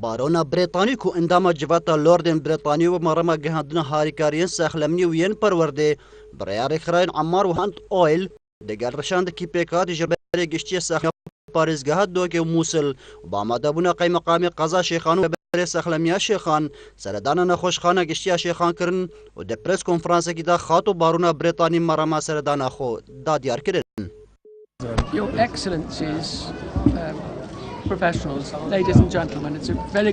بارۆنە برێتانی و ئەندامە جڤاتە لۆردên برێتانی و مەڕەمە گەهاندنە هاریکاریên سەخلەمنی و yên پەروەردê birêyarê xirayên Emmar Wihan Oil digel reşandekî pêkhatî ji berê giştiya sexlemiya parêzgeha Dokê û Mûsil û bi amadebûna qeymeqamê qeza Şêxan û berê sexlemiya Şêxan seredana nexweşxana giştiya Şêxan kirin û di pres konferansekî de xat û barûna Brêtanî merema seredana xwe da diyar kirin. Your Excellencies, professionals, ladies and gentlemen, it's a very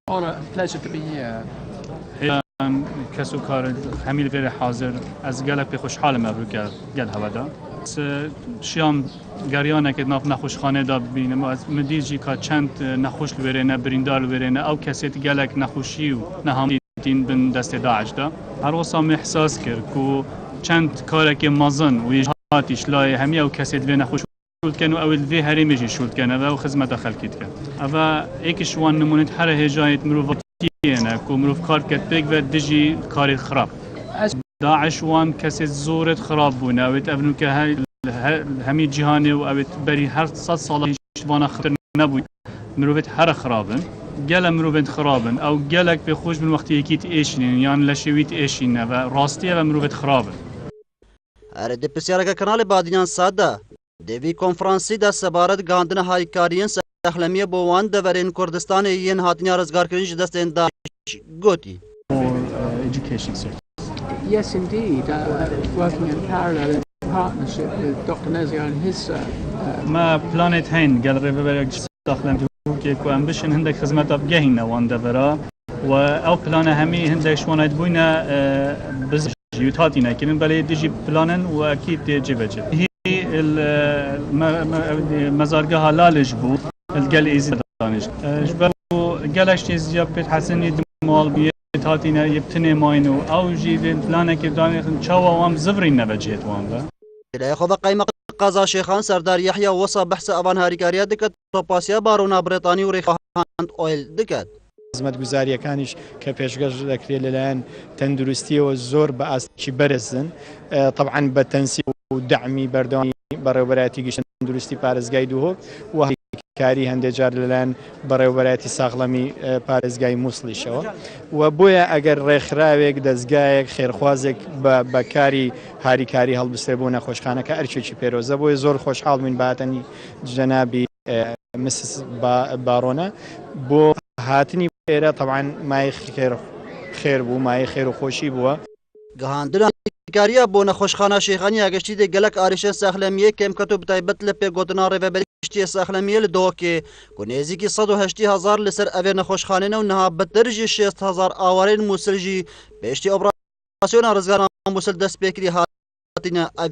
honor and pleasure to be here. کس و کار همیل ویر حاضر از گلک به خوشحال مبرو گل هوادا شیام گریانه که ناف نخوش خانه دا بینم از مدیجی که چند نخوش لورینه بریندار لورینه او کسیت گلک نخوشی و نهامدین بن دست داعش دا هر وصام احساس کرد که چند کاره که مازن و یجهاتیش لای همی او کسیت وی نخوش شولد کن و اول وی هریمیجی شولد کن و خدمت خلقیت کن و ایکش وان نمونت هر هجایت مروفات أنا كمروف كار كتبك ودجي كاري خراب. داعش وان كسي زورت خراب بونا ويت أبنو كهاي همي جهاني وأبت بري هر صد صالح وانا خطر نبوي مروفت هر خرابن. جل مروفت خرابن أو جلك بخوش من وقت يكيت إيشين يعني لشويت إيشين وراستيه ومروفت خرابن. أرد بسيارة كنال بعدين سادة. دبی کنفرانسی دا سبارت گاندن هایکاریین سخلمیه بوان دورین کردستان این هاتنیا رزگار کردن جدستین داعش گوتی. Education sector. Yes, indeed. Working in parallel in partnership with Dr. Nezia and his. ما بلانت هين قال ريفر داخلن توكي كو امبيشن هندك خدمات بجهين وان دورا و او بلان همي هندك شوانات بوينا بز يوتاتينا كين بلي ديجي بلانن واكيد تجي بجد. مزارگاه لالج بود الگل ایزی دانش جبرو گلش چیز یا پیت حسنی دمال بیت هاتینا یبتنی ماینو او جیل پلانه که دانشن چاوا وام زفری نبجیت وام با. إلى خو قيمة قضا شيخان سردار يحيى وصى بحث أبان هاريكاريات دكت توباسيا بارونا بريطاني وريخان أويل دكت. خدمت گزاریەکانیش کە پێشگەش دەکرێت لەلایەن تەندروستیەوە زۆر بە ئاستی بەرزن طبعاً بە تەنسیق و دعمی بەردەوامی بەڕێوەبەرایەتی گەشتن تەندروستی پارێزگای دووهۆک و هاریکاری هەندێک جار لەلایەن بەڕێوەبەرایەتی ساغڵەمی پارێزگای مووسڵیشەوە و بۆیە ئەگەر ڕێکخراوێک دەستگایەک خێرخوازێک بە کاری هاریکاری هەڵبسترێ بۆ نەخۆشخانەکە ئەرچێکی پێرۆزە بۆیە زۆر خۆشحاڵ بووین بەهاتنی جەنابی مسز بارۆنە بۆ هاتنی ئێرە طبعاً مای خێر بوو مای خێر و خۆشی بووە. گەهاندنە هاریکاریە بۆ نەخۆشخانە شێخانی ئاگەشتی دێ گەلک ئاریشە سەخلەمیە کێمکەت و بتایبەت لە پێگوتنا ڕێڤەبەری گشتیە سەخلەمیە لە دۆکێ و نێزیکی 180,000 لەسەر ئەوێ نەخۆشخانەنە و نەها بەتەرژی 6,000 ئاوارێن مووسڵژی پێشتی ئۆپراسیۆنە ڕزگاران مووسڵ دەست پێکری هاتینە ئەوی